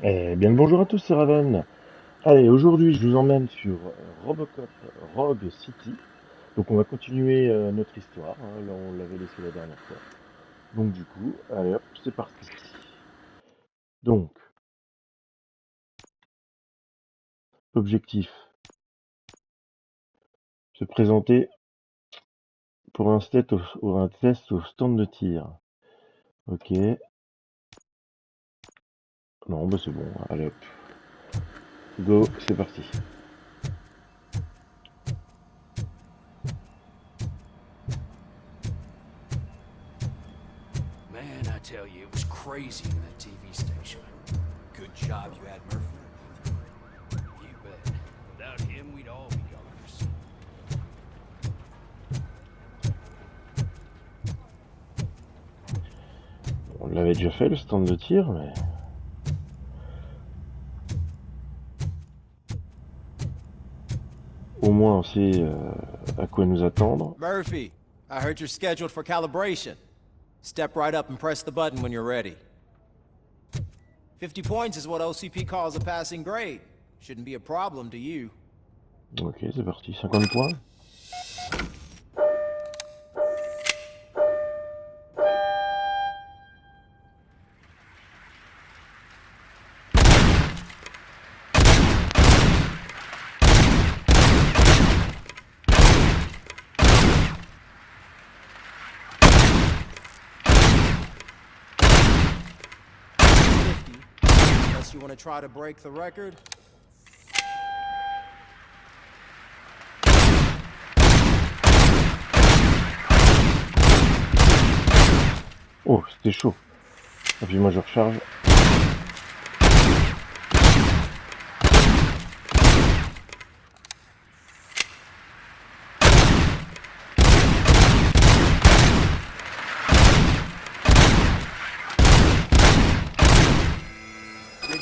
Eh bien le bonjour à tous, c'est Raven. Allez, aujourd'hui je vous emmène sur RoboCop Rogue City. Donc on va continuer notre histoire, hein. Là on l'avait laissé la dernière fois. Donc du coup, allez hop, c'est parti. Donc, objectif, se présenter pour un test au stand de tir. Ok. Non, bah c'est bon, allez hop. Go, c'est parti. Man, I tell you, it was crazy in that TV station. Good job you had Murphy. You bet. Without him, we'd all be goners. On l'avait déjà fait le stand de tir, mais... Au moins on sait à quoi nous attendre. Murphy, I heard you're scheduled for calibration. Step right up and press the button when you're ready. 50 points is what OCP calls a passing grade. Shouldn't be a problem to you. Ok, c'est parti, 50 points. You want to try to break the record? Oh, c'était chaud. Et puis moi je recharge.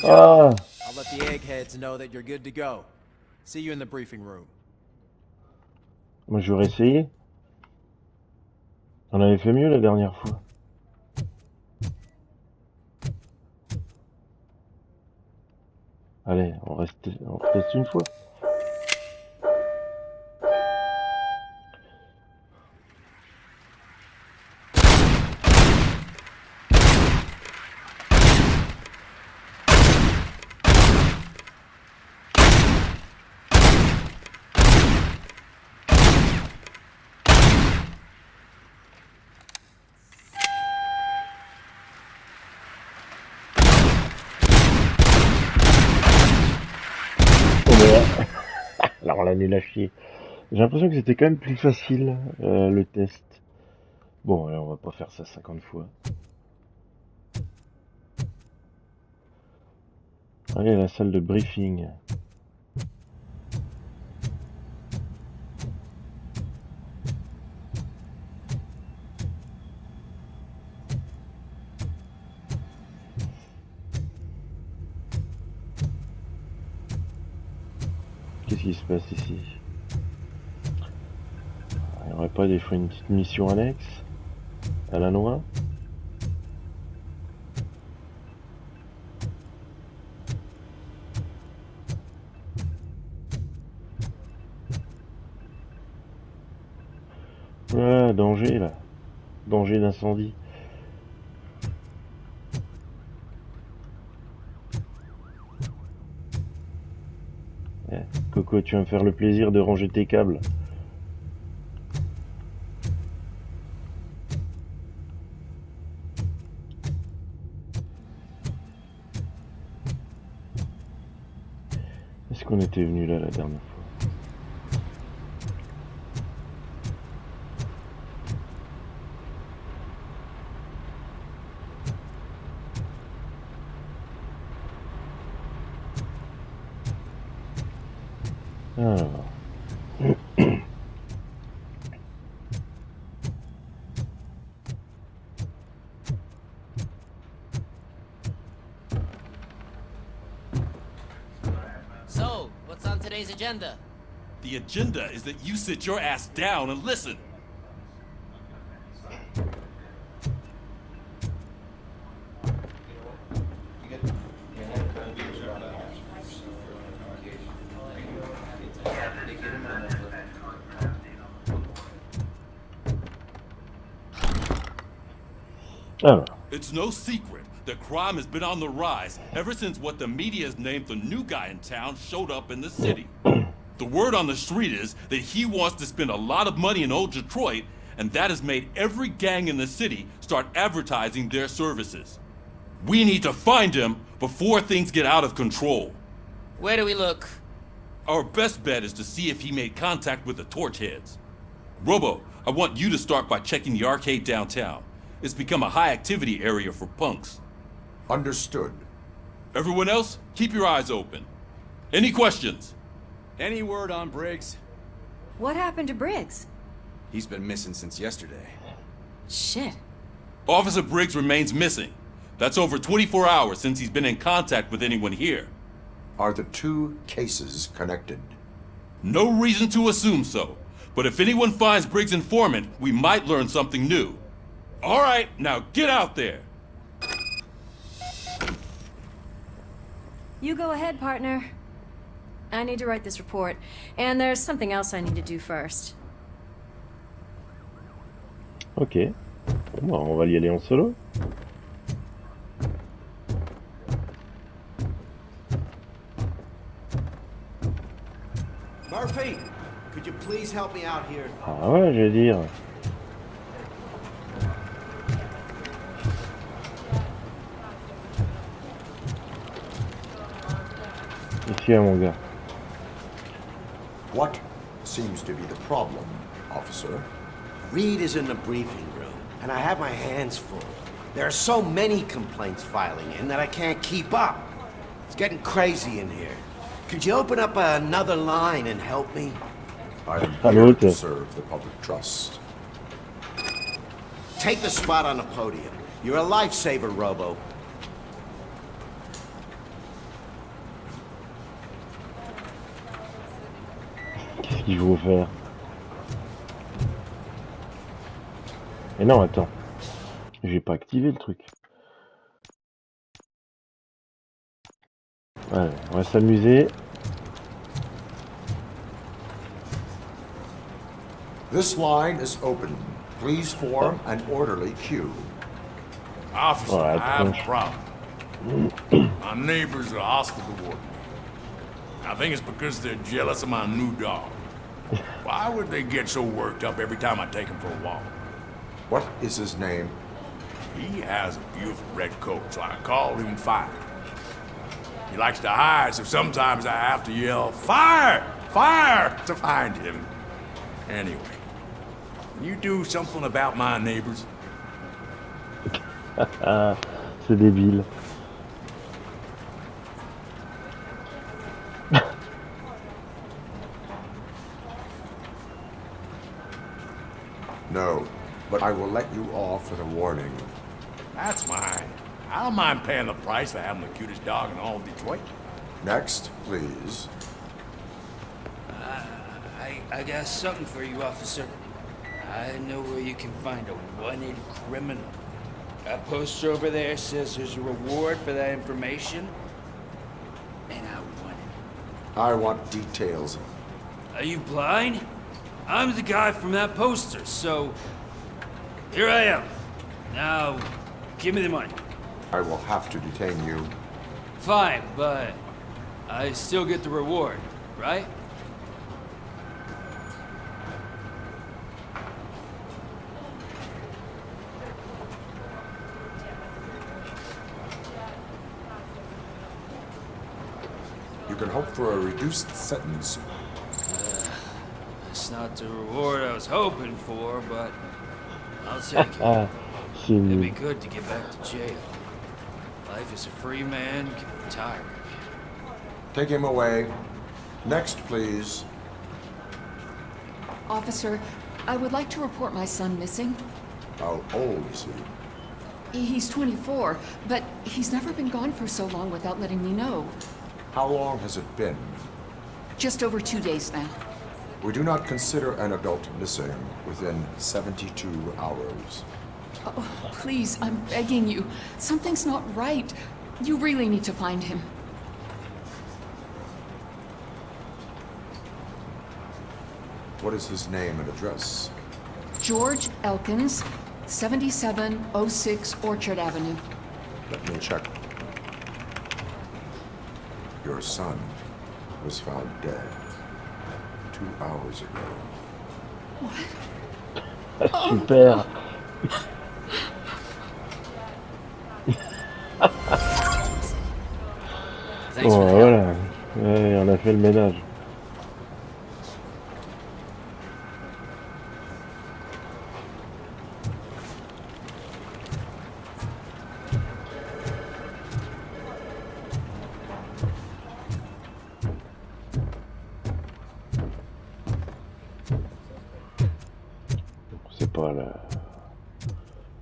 Ah, I'll let the eggheads know that you're good to go. See you in the briefing room. moi j'aurais essayé. On avait fait mieux la dernière fois. Allez, on reste une fois. Alors on l'a nul à chier. J'ai l'impression que c'était quand même plus facile le test. Bon, alors on va pas faire ça 50 fois. Allez, la salle de briefing. Qu'est-ce qui se passe ici? Il n'y aurait pas des fois une petite mission annexe à la noix? Ah, danger là. Danger d'incendie. Coco, tu vas me faire le plaisir de ranger tes câbles. Est-ce qu'on était venu là la dernière fois? Alors. So, what's on today's agenda? The agenda is that you sit your ass down and listen. Alors, It's no secret that crime has been on the rise ever since what the media has named the new guy in town showed up in the city. The word on the street is that he wants to spend a lot of money in old Detroit, and that has made every gang in the city start advertising their services. We need to find him before things get out of control. Where do we look? Our best bet is to see if he made contact with the torch heads. Robo, I want you to start by checking the arcade downtown. It's become a high-activity area for punks. Understood. Everyone else, keep your eyes open. Any questions? Any word on Briggs? What happened to Briggs? He's been missing since yesterday. Shit. Officer Briggs remains missing. That's over 24 hours since he's been in contact with anyone here. Are the two cases connected? No reason to assume so. But if anyone finds Briggs' informant, we might learn something new. All right, now get out there. You go ahead, partner. I need to write this report, and there's something else I need to do first. ok. Bon, on va y aller en solo. Murphy, could you please help me out here? Ah ouais, je veux dire. Ici, mon gars. What seems to be the problem, officer? Reed is in the briefing room, and I have my hands full. There are so many complaints filing in that I can't keep up. It's getting crazy in here. Could you open up another line and help me? I am Hello, here to sir. serve the public trust. Take the spot on the podium. You're a lifesaver, Robo. Qu'est-ce qu'il faut faire? Mais non, attends. J'ai pas activé le truc. Allez, on va s'amuser. This line is open. Please form an orderly queue. Officer, All right, I have a punch. problem. My neighbors are hostile toward me. I think it's because they're jealous of my new dog. Why would they get so worked up every time I take him for a walk? What is his name? He has a beautiful red coat, so I call him Fire. He likes to hide, so sometimes I have to yell, Fire! Fire! to find him. Anyway, can you do something about my neighbors? Ah, c'est débile. No, but I will let you off with a warning. That's fine. I don't mind paying the price for having the cutest dog in all of Detroit. Next, please. I got something for you, officer. I know where you can find a wanted criminal. That poster over there says there's a reward for that information, and I want it. I want details. Are you blind? I'm the guy from that poster, so here I am. Now, give me the money. I will have to detain you. Fine, but I still get the reward, right? You can hope for a reduced sentence. It's not the reward I was hoping for, but I'll take it. Ah, c'est It'd be nul. good to get back to jail. Life as a free man can be tiring. Take him away. Next, please. Officer, I would like to report my son missing. How old is he? He's 24, but he's never been gone for so long without letting me know. How long has it been? Just over 2 days now. We do not consider an adult missing within 72 hours. Oh, please, I'm begging you. Something's not right. You really need to find him. What is his name and address? George Elkins, 7706 Orchard Avenue. Let me check. Your son was found dead 2 hours ago. Super. Thanks Bon, for the help. voilà. Ouais, on a fait le ménage.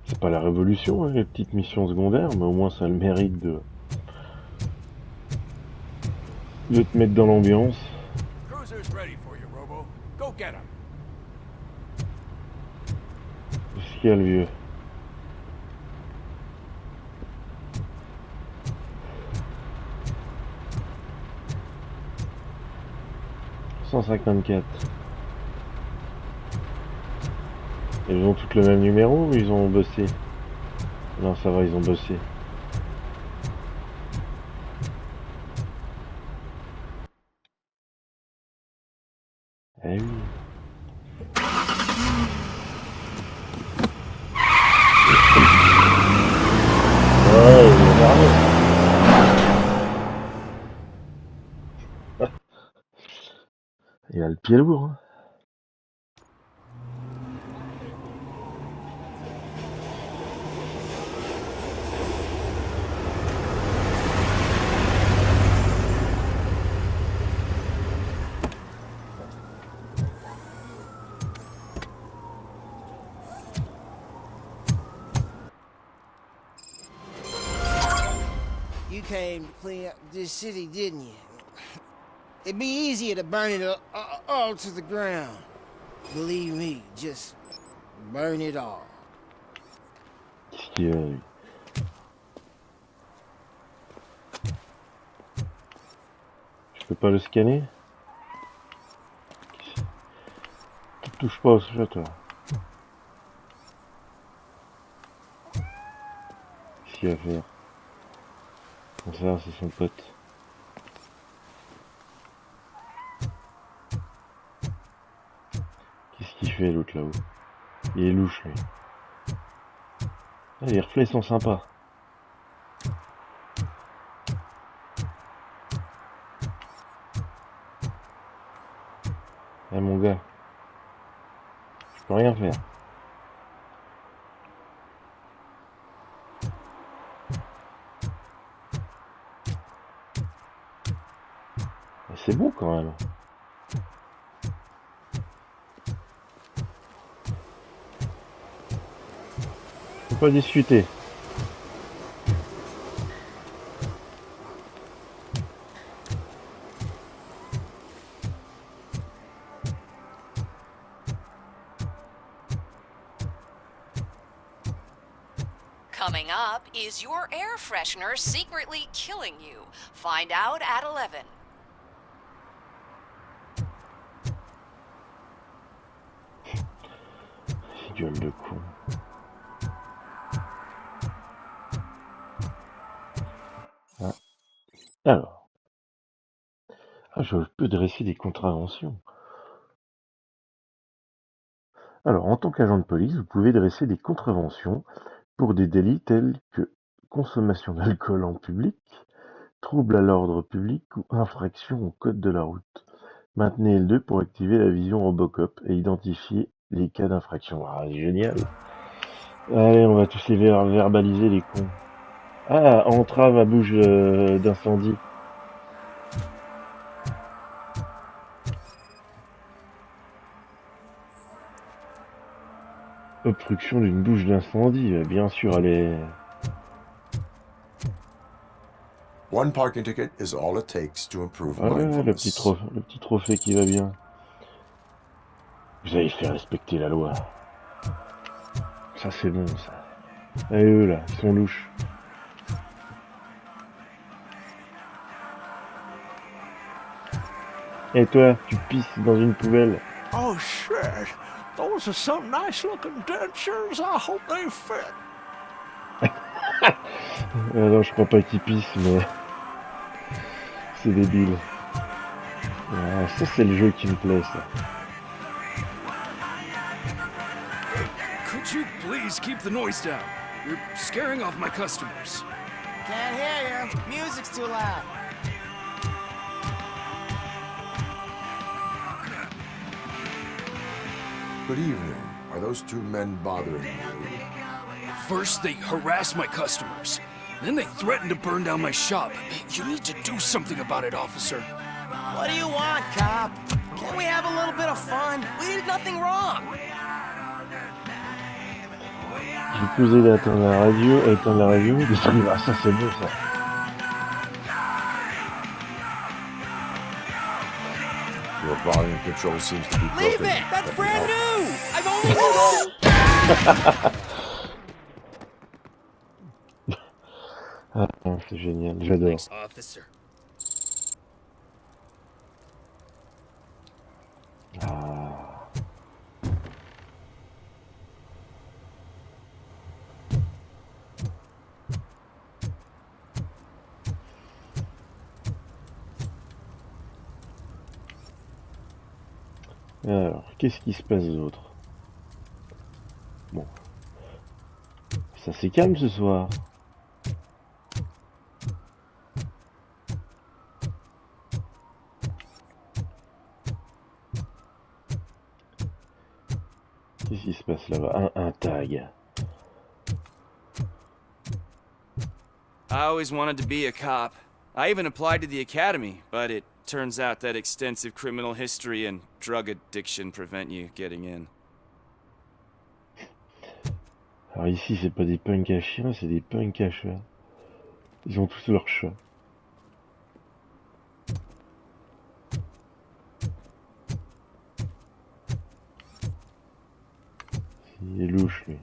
C'est pas la révolution, hein, les petites missions secondaires, mais au moins ça a le mérite de te mettre dans l'ambiance. Cruiser's ready for you, Robo. Go get him. Qu'est-ce qu'il y a, le vieux? « 154. » Ils ont toutes le même numéro ou ils ont bossé? Non, ça va, ils ont bossé. Eh oui. Ouais, il est énervé. Il a le pied lourd, hein. You came to clean up this city, didn't you? It'd be easier to burn it all to the ground. Believe me, just burn it all. Qu'est-ce qu'il y a, lui? Je peux pas le scanner? Tu touches pas au sujet, toi. Qu'est-ce qu'il y a à faire? Bon, ça, c'est son pote. Qu'est-ce qu'il fait, l'autre, là-haut? Il est louche, lui. Ah, les reflets sont sympas. Eh, mon gars. Je peux rien faire. C'est beau quand même. Faut pas discuter. Coming up, is your air freshener secretly killing you? Find out at 11. Gueule de con. Ah. Alors. Ah, je peux dresser des contraventions. Alors, en tant qu'agent de police, vous pouvez dresser des contraventions pour des délits tels que consommation d'alcool en public, trouble à l'ordre public ou infraction au code de la route. Maintenez L2 pour activer la vision RoboCop et identifier les cas d'infraction. Ah, génial. Allez, on va tous les verbaliser, les cons. Ah, entrave à bouche d'incendie. Obstruction d'une bouche d'incendie, bien sûr, elle est... One parking ticket is all it takes to improve Ah ouais, le mindfulness. petit trophée qui va bien. Vous avez fait respecter la loi. Ça, c'est bon, ça. Et eux, là, ils sont louches. Et toi, tu pisses dans une poubelle. Oh, shit. Those are some nice-looking dentures. I hope they fit. Non, je crois pas qu'il pisse, mais c'est débile. Ah, ça, c'est le jeu qui me plaît, ça. Could you please keep the noise down? You're scaring off my customers. Can't hear you. Music's too loud. Good evening. Are those two men bothering you? First, they harass my customers. Then they threaten to burn down my shop. You need to do something about it, officer. What do you want, cop? Can't we have a little bit of fun? We did nothing wrong. J'ai posé d'éteindre la radio, détruire. Ah, ça c'est beau, ça. Your volume control seems to be broken. Leave it! That's Let me brand help. new! I've only sold... Ah, c'est génial, j'adore. Thanks, officer. Ah. Alors, qu'est-ce qui se passe d'autre? Bon. Ça c'est calme ce soir. Qu'est-ce qui se passe là-bas? Un tag. I always wanted to be a cop. I even applied to the academy, but it turns out that extensive criminal history and drug addiction prevent you getting in. Alors ici, c'est pas des punks à chiens, c'est des punks à chats. Ils ont tous leurs chats. Il est louche, lui.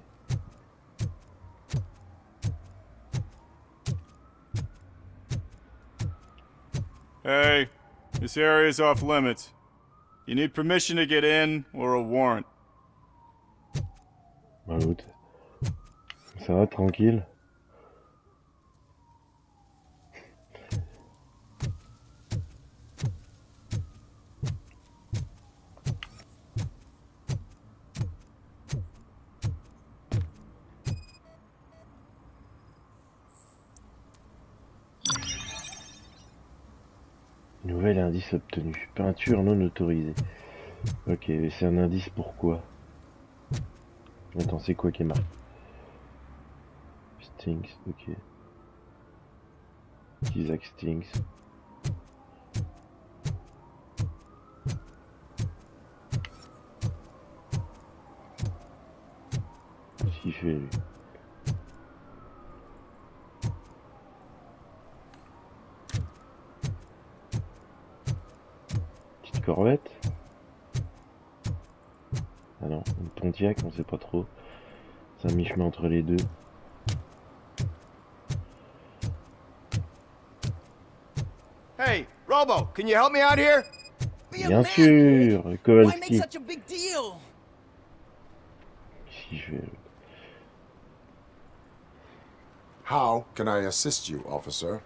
Hey, this area is off limits. You need permission to get in or a warrant. Bah, l'autre. Ça va, tranquille. Nouvel indice obtenu. Peinture non autorisée. Ok, mais c'est un indice pourquoi? Attends, c'est quoi qui est marqué? Stinks, ok. Isaac Stinks. Qu'est-ce qu'il fait lui? Petite corvette. Ah non, une Pontiac, on sait pas trop. C'est un mi-chemin entre les deux. Hey, Robo, can you help me out here? Bien sûr, Why make Kowalski. such a big deal? Qu'est-ce qu'il fait? How can I assist you, officer?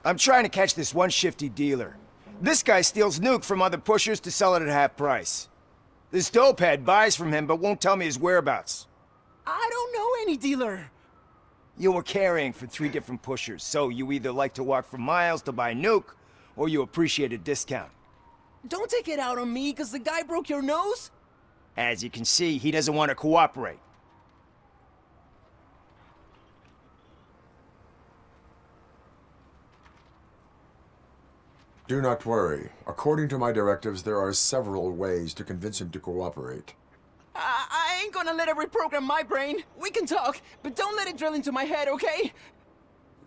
I'm trying to catch this one shifty dealer. This guy steals nuke from other pushers to sell it at half price. This dopehead buys from him but won't tell me his whereabouts. I don't know any dealer. You were carrying for 3 different pushers, so you either like to walk for miles to buy nuke, or you appreciate a discount. Don't take it out on me, because the guy broke your nose? As you can see, he doesn't want to cooperate. Do not worry. According to my directives, there are several ways to convince him to cooperate. I ain't gonna let it reprogram my brain. We can talk, but don't let it drill into my head, okay?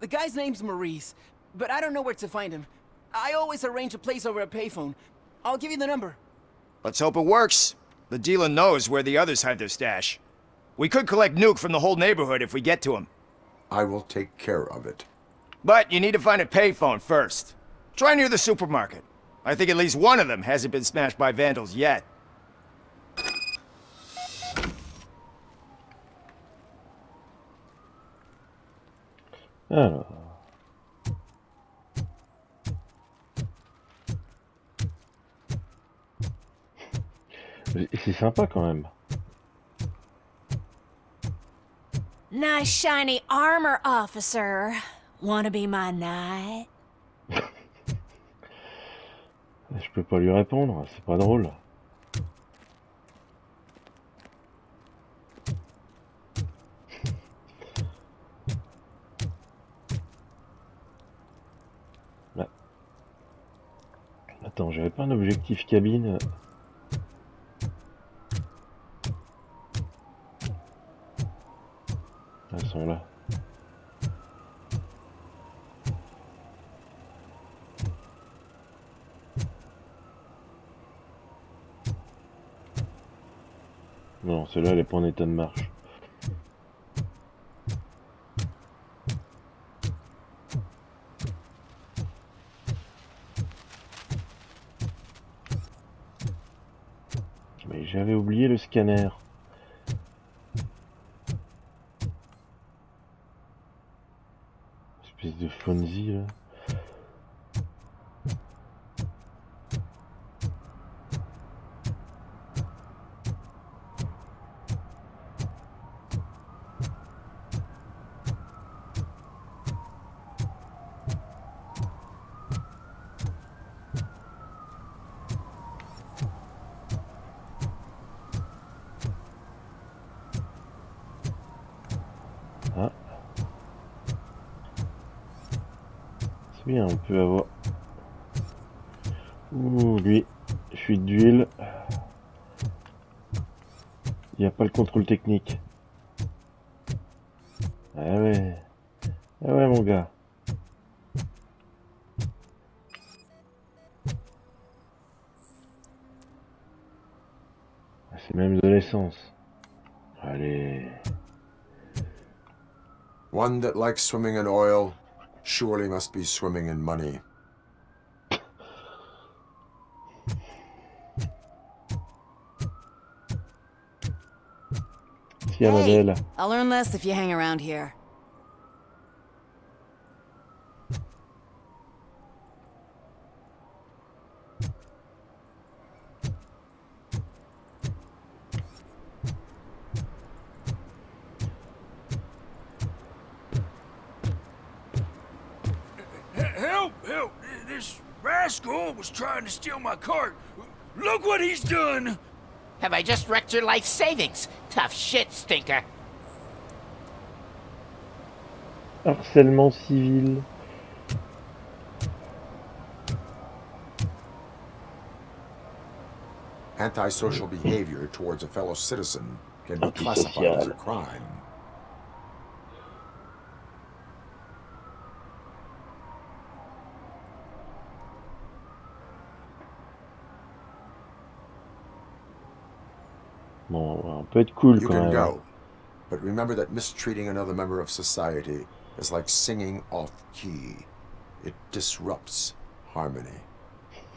The guy's name's Maurice, but I don't know where to find him. I always arrange a place over a payphone. I'll give you the number. Let's hope it works. The dealer knows where the others hide their stash. We could collect nuke from the whole neighborhood if we get to him. I will take care of it. But you need to find a payphone first. Try near the supermarket. I think at least one of them hasn't been smashed by vandals yet. Alors. C'est sympa quand même. Nice shiny armor, officer. Wanna be my knight? Je peux pas lui répondre, c'est pas drôle. Là. Attends, j'avais pas un objectif cabine. Elles sont là. Non, celle-là, elle est pas en état de marche. Mais j'avais oublié le scanner. Espèce de Fonzie, là. Ah. C'est bien, on peut avoir... Ouh, lui, fuite d'huile. Il n'y a pas le contrôle technique. Ah ouais. Ah ouais, mon gars. C'est même de l'essence. Allez. One that likes swimming in oil surely must be swimming in money. Tiens, ma belle. I'll learn less if you hang around here. Help! Help! This rascal was trying to steal my cart. Look what he's done! Have I just wrecked your life savings? Tough shit, stinker. Harcèlement civil. Antisocial behavior towards a fellow citizen can be classified as a crime. Bon, on peut être cool You quand can même. go, but remember that mistreating another member of society is like singing off key. It disrupts harmony.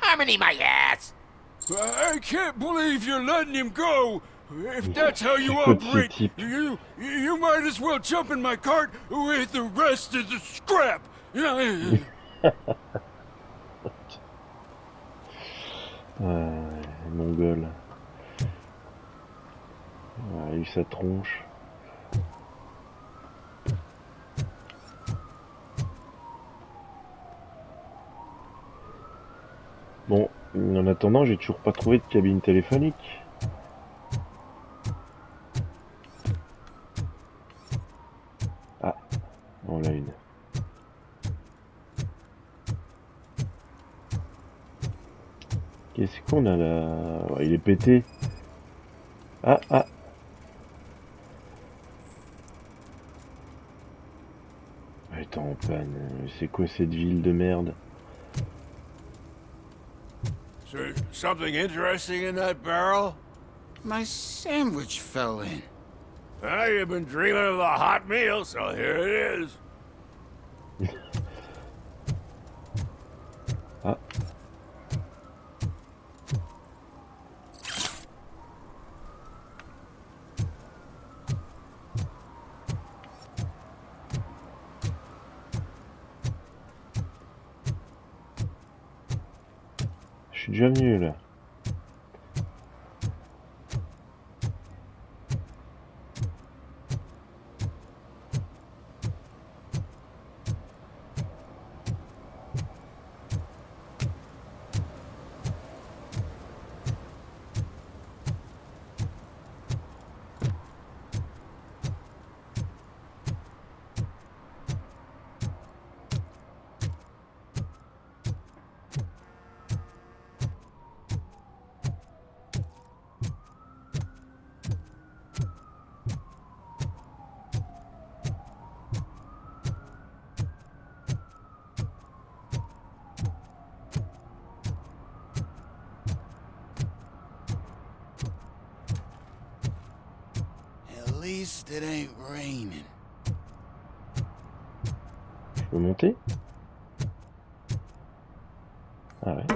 Harmony my ass! I can't believe you're letting him go! If that's how you operate, you might as well jump in my cart with the rest of the scrap! Mongol. Il a eu sa tronche. Bon, en attendant, j'ai toujours pas trouvé de cabine téléphonique. Ah, on l'a une. Qu'est-ce qu'on a là? Ouais, il est pété. Ah, ah. Attends, en panne. C'est quoi cette ville de merde? Something interesting in that barrel? My sandwich fell in. You've been dreaming of a hot meal, so here it is. Ah. Bienvenue là. At least it ain't raining. Je peux monter? Ah ouais.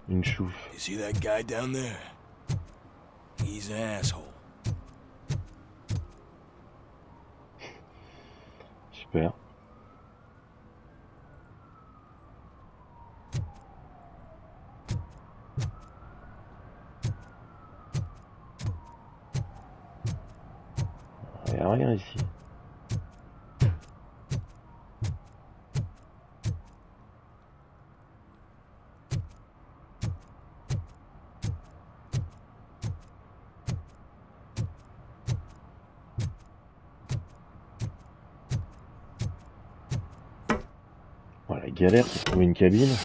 Une chouffe. You see that guy down there? He's an asshole. Super. Il n'y a rien ici. Voilà, galère pour trouver une cabine.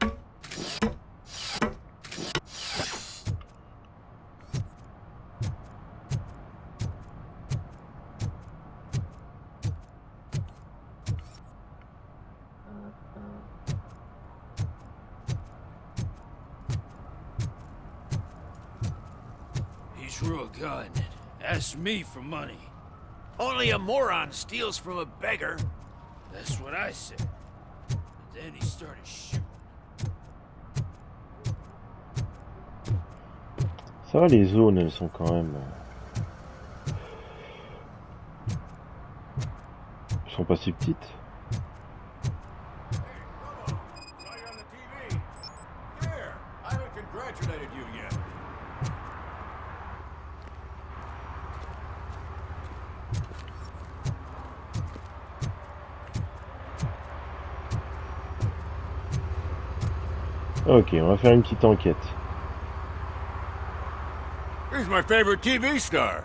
He's real good. Asked me for money. Only a moron steals from a beggar. That's what I said. But then he started shooting. Ça va, les zones, elles sont quand même... Elles sont pas si petites. I haven't congratulated you yet. Ok, on va faire une petite enquête. He's my favorite TV star.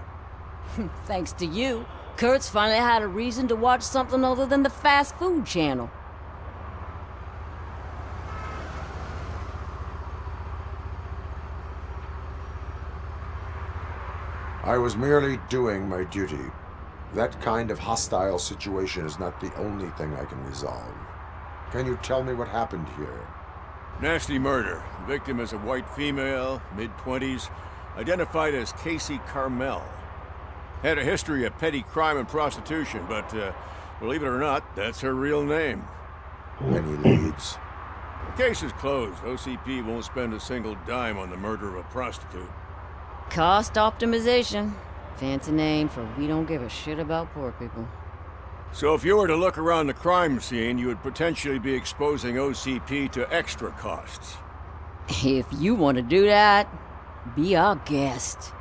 Thanks to you, Kurt's finally had a reason to watch something other than the fast food channel. I was merely doing my duty. That kind of hostile situation is not the only thing I can resolve. Can you tell me what happened here? Nasty murder. The victim is a white female, mid-20s, identified as Casey Carmel. Had a history of petty crime and prostitution, but believe it or not, that's her real name. Any leads? The case is closed. OCP won't spend a single dime on the murder of a prostitute. Cost optimization. Fancy name for we don't give a shit about poor people. So if you were to look around the crime scene, you would potentially be exposing OCP to extra costs. If you want to do that, be our guest.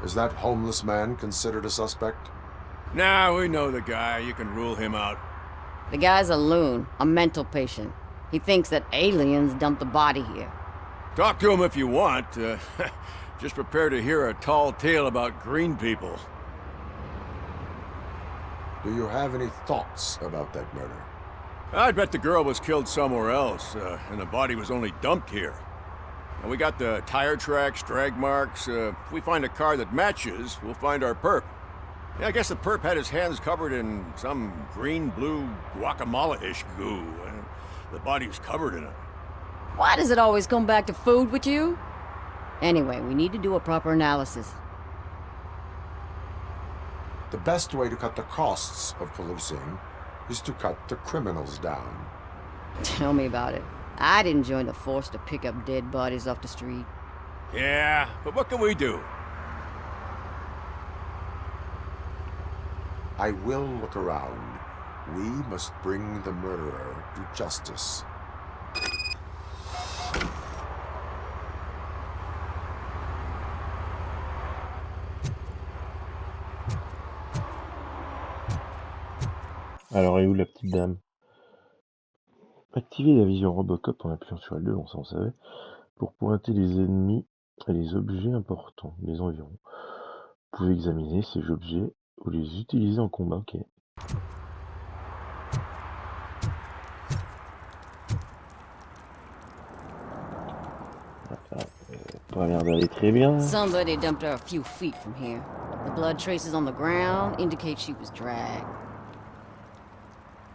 Is that homeless man considered a suspect? Nah, we know the guy. You can rule him out. The guy's a loon, a mental patient. He thinks that aliens dumped the body here. Talk to him if you want. Just prepare to hear a tall tale about green people. Do you have any thoughts about that murder? I'd bet the girl was killed somewhere else, and the body was only dumped here. And we got the tire tracks, drag marks. If we find a car that matches, we'll find our perp. Yeah, I guess the perp had his hands covered in some green-blue guacamole-ish goo. The body was covered in it. Why does it always come back to food with you? Anyway, we need to do a proper analysis. The best way to cut the costs of policing is to cut the criminals down. Tell me about it. I didn't join the force to pick up dead bodies off the street. Yeah, but what can we do? I will look around. We must bring the murderer to justice. Alors, est où la petite dame? Activez la vision RoboCop en appuyant sur L2, on s'en savait, pour pointer les ennemis et les objets importants, les environs. Vous pouvez examiner ces objets ou les utiliser en combat, ok. Pas l'air d'aller très bien. Somebody dumped her a few feet from here. The blood traces on the ground indicate she was dragged.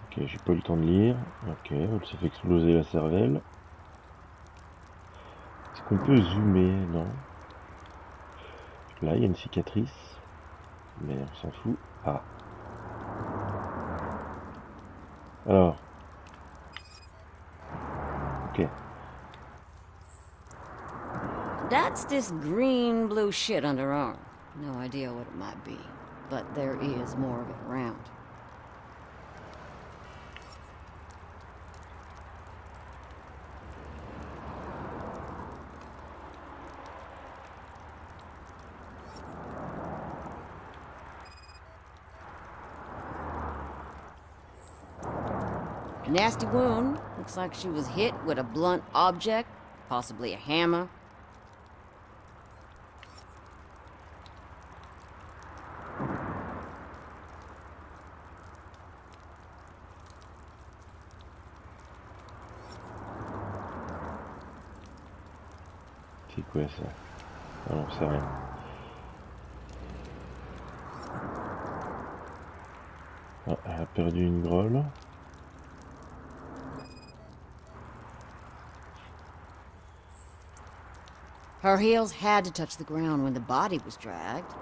Ok, j'ai pas eu le temps de lire. Ok, elle s'est fait exploser la cervelle. Est-ce qu'on peut zoomer? Non. Là, il y a une cicatrice. Mais on s'en fout. Ah. Alors. Ok. That's this green blue shit under her arm. No idea what it might be, but there is more of it around. Nasty wound. Looks like she was hit with a blunt object, possibly a hammer. C'est quoi ça? Ah non, c'est rien. Ah, elle a perdu une grolle. Her heels had to touch the ground when the body was dragged.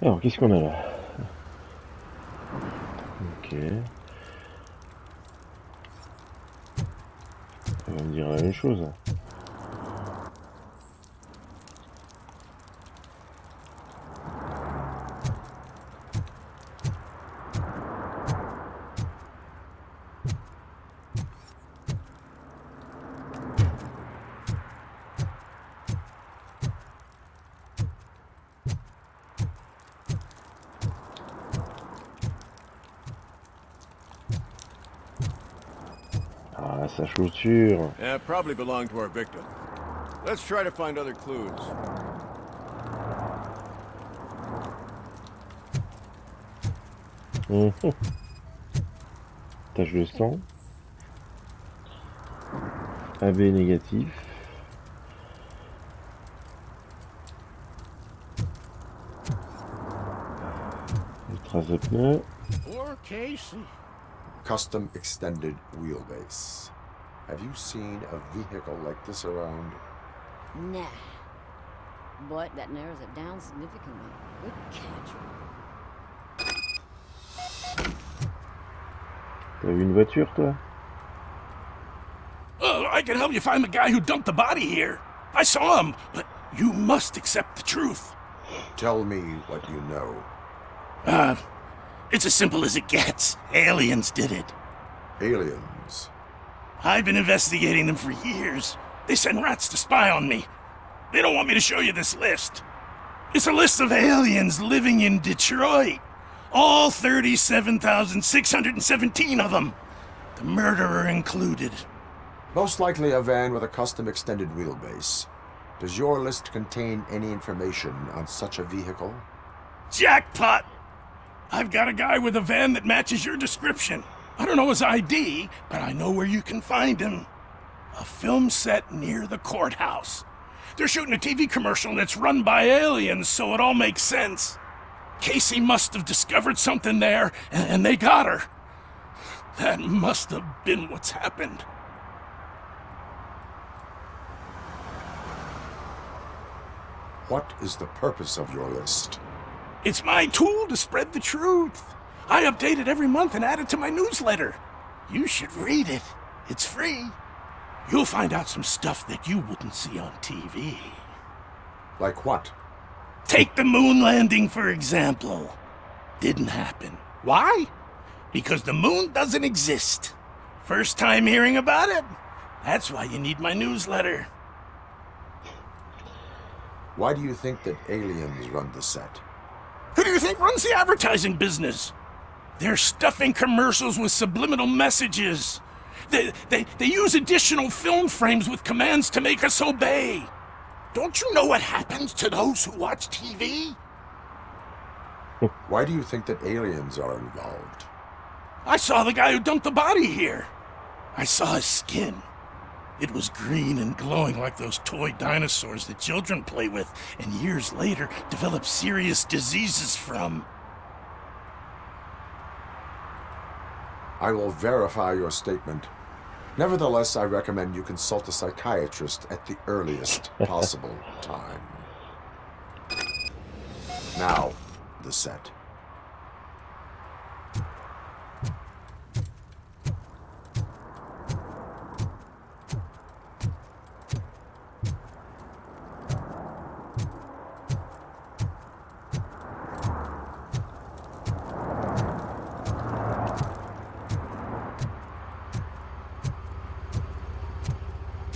Alors, qu'est-ce qu'on a là? Ok. On va me dire la même chose. Ah, sa chaussure. Yeah, probably belonged to our victim. Let's try to find other clues. Tache de sang. AB négatif. Une trace de pneu. Poor Casey. Custom extended wheelbase. Have you seen a vehicle like this around? Nah. But that narrows it down significantly. Good catch. T'as vu une voiture, toi? Oh, I can help you find the guy who dumped the body here. I saw him, but you must accept the truth. Tell me what you know. It's as simple as it gets. Aliens did it. Aliens? I've been investigating them for years. They send rats to spy on me. They don't want me to show you this list. It's a list of aliens living in Detroit. All 37,617 of them. The murderer included. Most likely a van with a custom extended wheelbase. Does your list contain any information on such a vehicle? Jackpot! I've got a guy with a van that matches your description. I don't know his ID, but I know where you can find him. A film set near the courthouse. They're shooting a TV commercial that's run by aliens, so it all makes sense. Casey must have discovered something there, and they got her. That must have been what's happened. What is the purpose of your list? It's my tool to spread the truth. I update it every month and add it to my newsletter. You should read it. It's free. You'll find out some stuff that you wouldn't see on TV. Like what? Take the moon landing, for example. Didn't happen. Why? Because the moon doesn't exist. First time hearing about it? That's why you need my newsletter. Why do you think that aliens run the set? Who do you think runs the advertising business? They're stuffing commercials with subliminal messages. They use additional film frames with commands to make us obey. Don't you know what happens to those who watch TV? Why do you think that aliens are involved? I saw the guy who dumped the body here. I saw his skin. It was green and glowing like those toy dinosaurs that children play with and years later develop serious diseases from. I will verify your statement. Nevertheless, I recommend you consult a psychiatrist at the earliest possible time. Now, the set.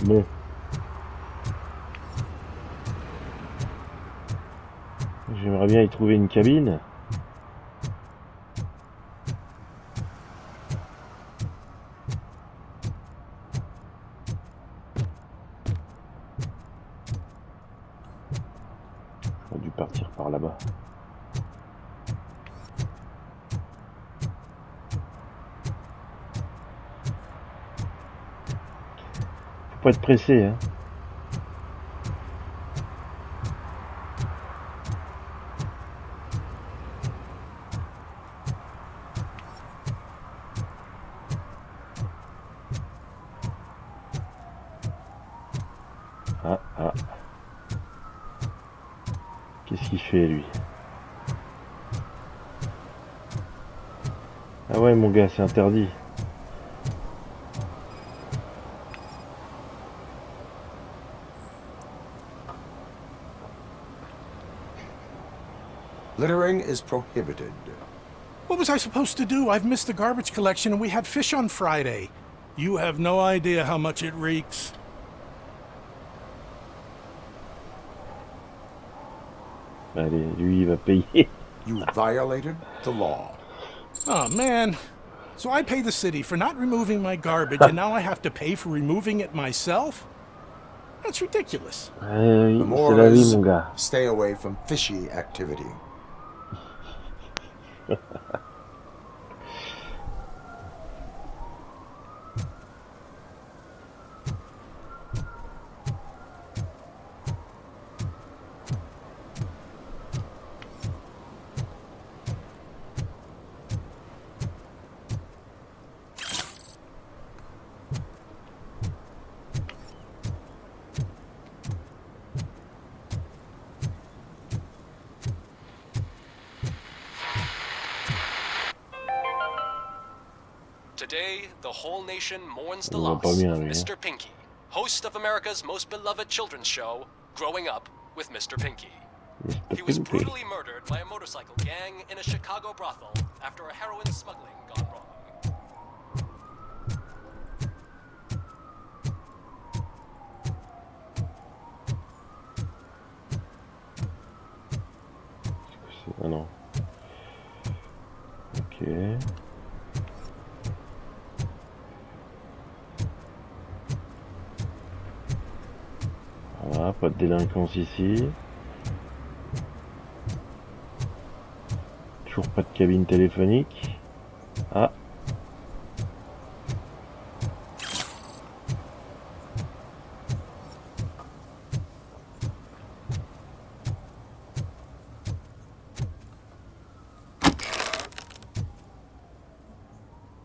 Bon. J'aimerais bien y trouver une cabine. J'aurais dû partir par là-bas. Faut pas être pressé, hein. Ah. Qu'est-ce qu'il fait, lui? Ah ouais, mon gars, c'est interdit. Littering is prohibited. What was I supposed to do? I've missed the garbage collection and we had fish on Friday. You have no idea how much it reeks. Allez, lui, il va payer. You violated the law. Oh, man. So I pay the city for not removing my garbage and now I have to pay for removing it myself? That's ridiculous. The moral is, stay away from fishy activity. Today, the whole nation mourns the loss of Mr. Pinky, host of America's most beloved children's show, Growing Up with Mr. Pinky. He was brutally murdered by a motorcycle gang in a Chicago brothel after a heroin smuggling gone wrong. Ah non. Ok. Voilà, pas de délinquance ici. Toujours pas de cabine téléphonique. Ah.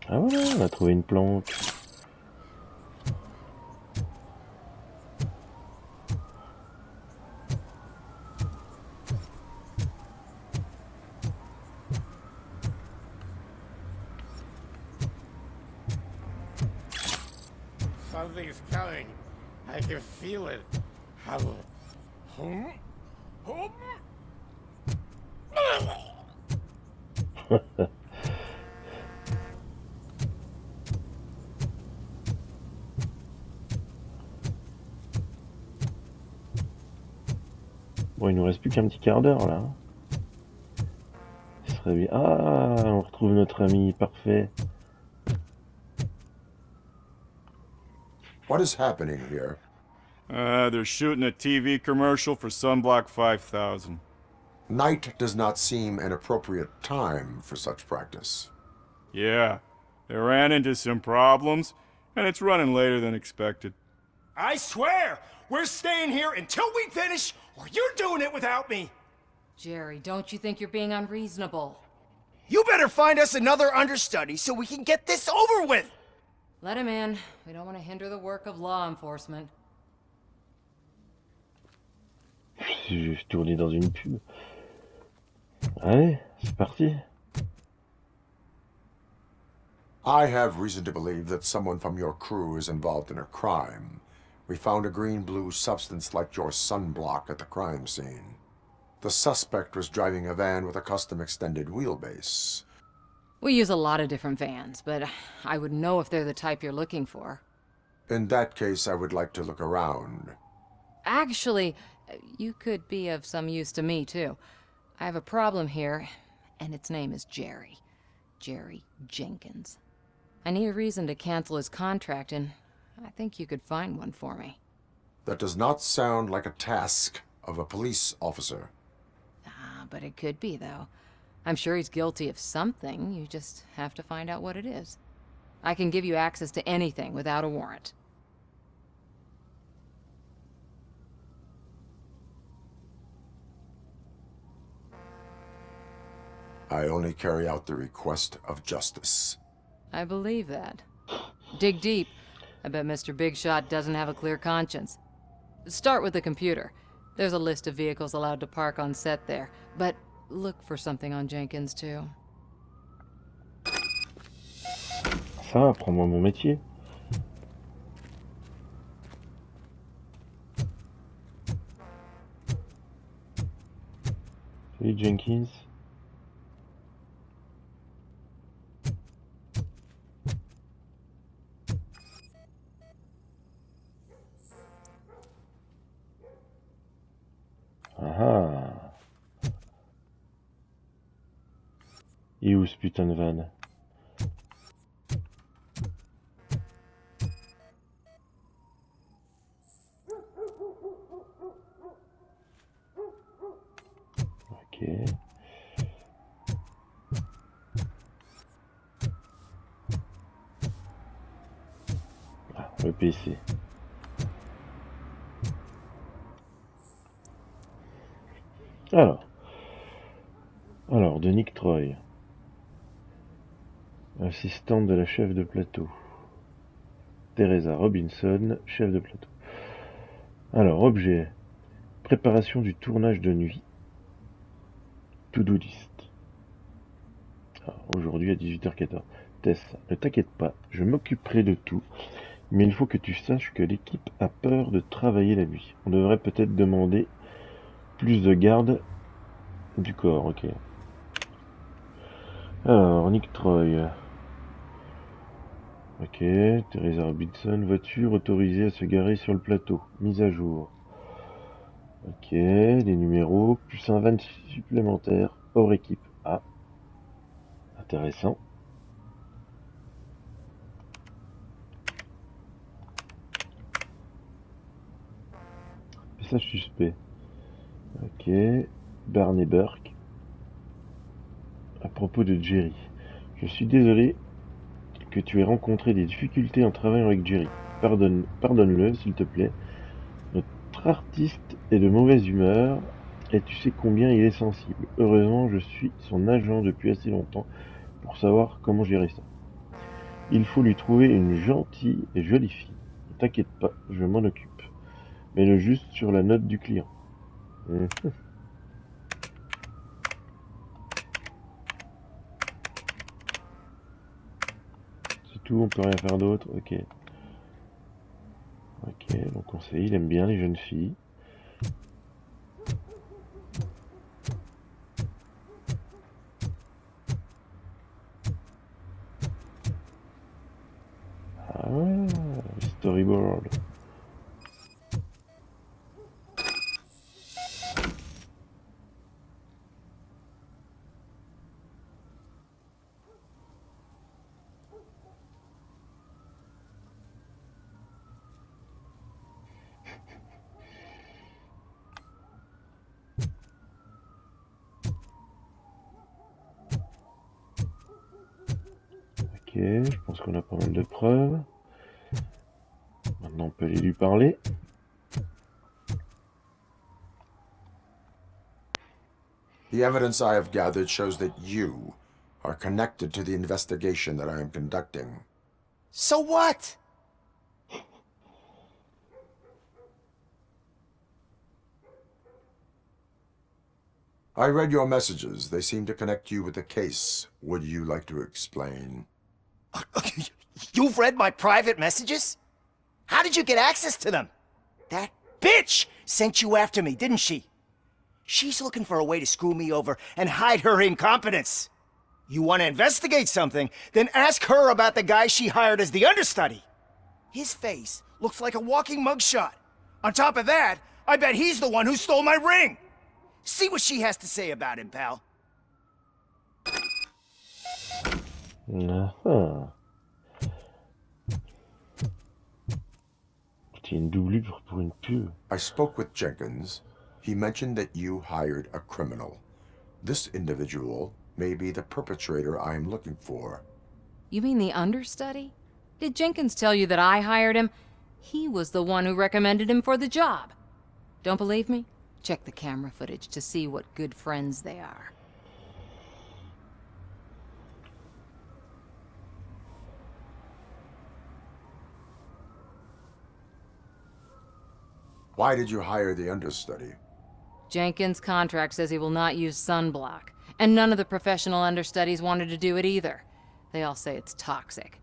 Ah voilà. On a trouvé une planque. Something's coming. I can feel it. Bon, il nous reste plus qu'un petit quart d'heure là. Ce serait bien. Ah, on retrouve notre ami, parfait. What is happening here? They're shooting a TV commercial for Sunblock 5000. Night does not seem an appropriate time for such practice. Yeah, they ran into some problems, and it's running later than expected. I swear, we're staying here until we finish, or you're doing it without me. Jerry, don't you think you're being unreasonable? You better find us another understudy so we can get this over with. Let him in. We don't want to hinder the work of law enforcement. Je suis tourné dans une pub. Allez, c'est parti. I have reason to believe that someone from your crew is involved in a crime. We found a green-blue substance like your sunblock at the crime scene. The suspect was driving a van with a custom extended wheelbase. We use a lot of different vans, but I wouldn't know if they're the type you're looking for. In that case, I would like to look around. Actually, you could be of some use to me, too. I have a problem here, and its name is Jerry. Jerry Jenkins. I need a reason to cancel his contract, and I think you could find one for me. That does not sound like a task of a police officer. Ah, but it could be, though. I'm sure he's guilty of something. You just have to find out what it is. I can give you access to anything without a warrant. I only carry out the request of justice. I believe that. Dig deep. I bet Mr. Big Shot doesn't have a clear conscience. Start with the computer. There's a list of vehicles allowed to park on set there, but look for something on Jenkins, too. Ça, apprends-moi mon métier. Salut Jenkins. Ah. Et où ce putain de van? Ok. Ah, le PC. Alors, de Nick Troy, assistante de la chef de plateau. Teresa Robinson, chef de plateau. Alors, objet, préparation du tournage de nuit. To-do list. Aujourd'hui à 18h14. Tess, ne t'inquiète pas, je m'occuperai de tout, mais il faut que tu saches que l'équipe a peur de travailler la nuit. On devrait peut-être demander plus de garde du corps, ok. Alors, Nick Troy. Ok, Teresa Robinson, voiture autorisée à se garer sur le plateau. Mise à jour. Ok, les numéros, plus un van supplémentaire, hors équipe. Ah, intéressant. Message suspect. Ok, Barney Burke. À propos de Jerry, je suis désolé que tu aies rencontré des difficultés en travaillant avec Jerry. Pardonne-le, s'il te plaît. Notre artiste est de mauvaise humeur et tu sais combien il est sensible. Heureusement, je suis son agent depuis assez longtemps pour savoir comment gérer ça. Il faut lui trouver une gentille et jolie fille. Ne t'inquiète pas, je m'en occupe. Mets-le juste sur la note du client. C'est tout, on peut rien faire d'autre. Ok. Ok, donc on sait, il aime bien les jeunes filles. Ah ouais, storyboard. Ok, je pense qu'on a pas mal de preuves. Maintenant on peut aller lui parler. The evidence I have gathered shows that you are connected to the investigation that I am conducting. So what? I read your messages. They seem to connect you with the case. Would you like to explain? You've read my private messages? How did you get access to them? That bitch sent you after me, didn't she? She's looking for a way to screw me over and hide her incompetence. You want to investigate something, then ask her about the guy she hired as the understudy. His face looks like a walking mugshot. On top of that, I bet he's the one who stole my ring. See what she has to say about him, pal. C'est une doublure pour une pub. I spoke with Jenkins. He mentioned that you hired a criminal. This individual may be the perpetrator I am looking for. You mean the understudy? Did Jenkins tell you that I hired him? He was the one who recommended him for the job. Don't believe me? Check the camera footage to see what good friends they are. Why did you hire the understudy? Jenkins' contract says he will not use sunblock, and none of the professional understudies wanted to do it either. They all say it's toxic.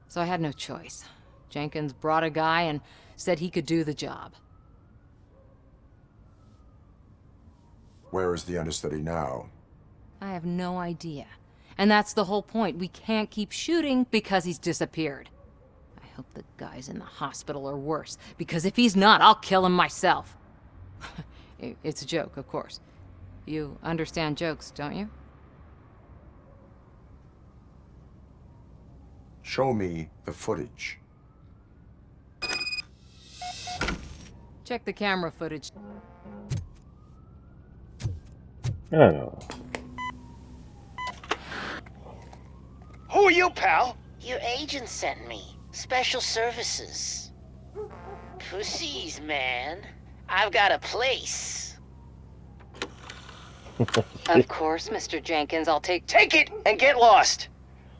So I had no choice. Jenkins brought a guy and said he could do the job. Where is the understudy now? I have no idea. And that's the whole point. We can't keep shooting because he's disappeared. I hope the guy's in the hospital or worse, because if he's not, I'll kill him myself. It's a joke, of course. You understand jokes, don't you? Show me the footage. Check the camera footage. Alors. Who are you, pal? Your agent sent me. Special services. Pussies, man. I've got a place. Of course, Mr. Jenkins, I'll take Take it and get lost.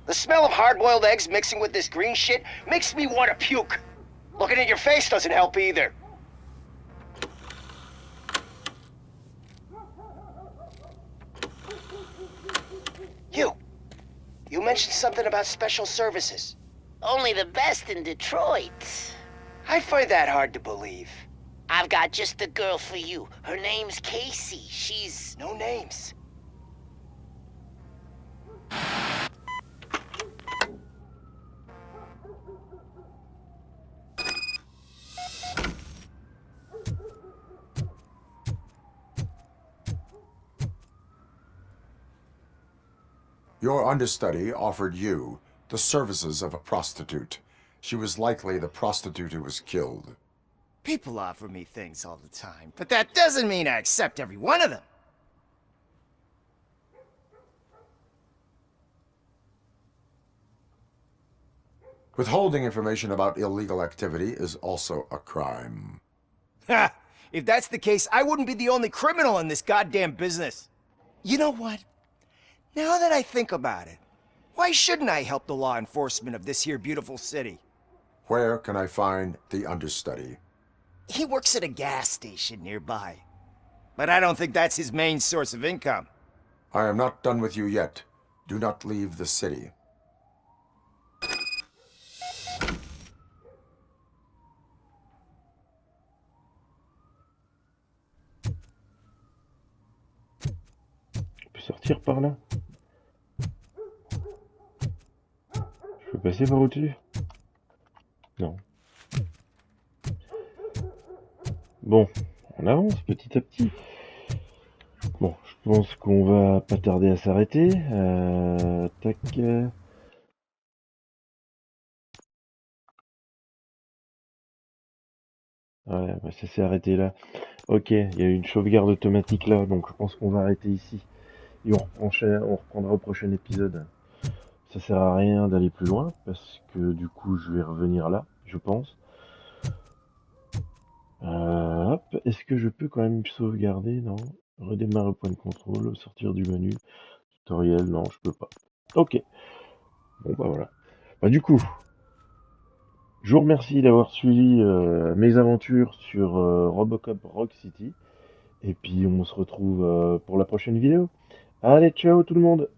The smell of hard-boiled eggs mixing with this green shit makes me want to puke. Looking at your face doesn't help either. You mentioned something about special services. Only the best in Detroit. I find that hard to believe. I've got just the girl for you. Her name's Casey. She's... No names. Your understudy offered you the services of a prostitute. She was likely the prostitute who was killed. People offer me things all the time, but that doesn't mean I accept every one of them. Withholding information about illegal activity is also a crime. Ha! If that's the case, I wouldn't be the only criminal in this goddamn business. You know what? Now that I think about it, Why shouldn't I help the law enforcement of this here beautiful city? Where can I find the understudy? He works at a gas station nearby. But I don't think that's his main source of income. I am not done with you yet. Do not leave the city. On peut sortir par là. Je peux passer par au-dessus? Non. Bon, on avance petit à petit. Bon, je pense qu'on va pas tarder à s'arrêter. Tac. Ouais, bah ça s'est arrêté là. Ok, il y a eu une sauvegarde automatique là, donc je pense qu'on va arrêter ici. Et on reprendra au prochain épisode. Ça sert à rien d'aller plus loin, parce que du coup je vais revenir là, je pense. Hop, est-ce que je peux quand même sauvegarder? Non. Redémarrer au point de contrôle, sortir du menu. Tutoriel, non, je peux pas. Ok. Bon bah voilà. Bah du coup, je vous remercie d'avoir suivi mes aventures sur RoboCop Rock City. Et puis on se retrouve pour la prochaine vidéo. Allez, ciao tout le monde!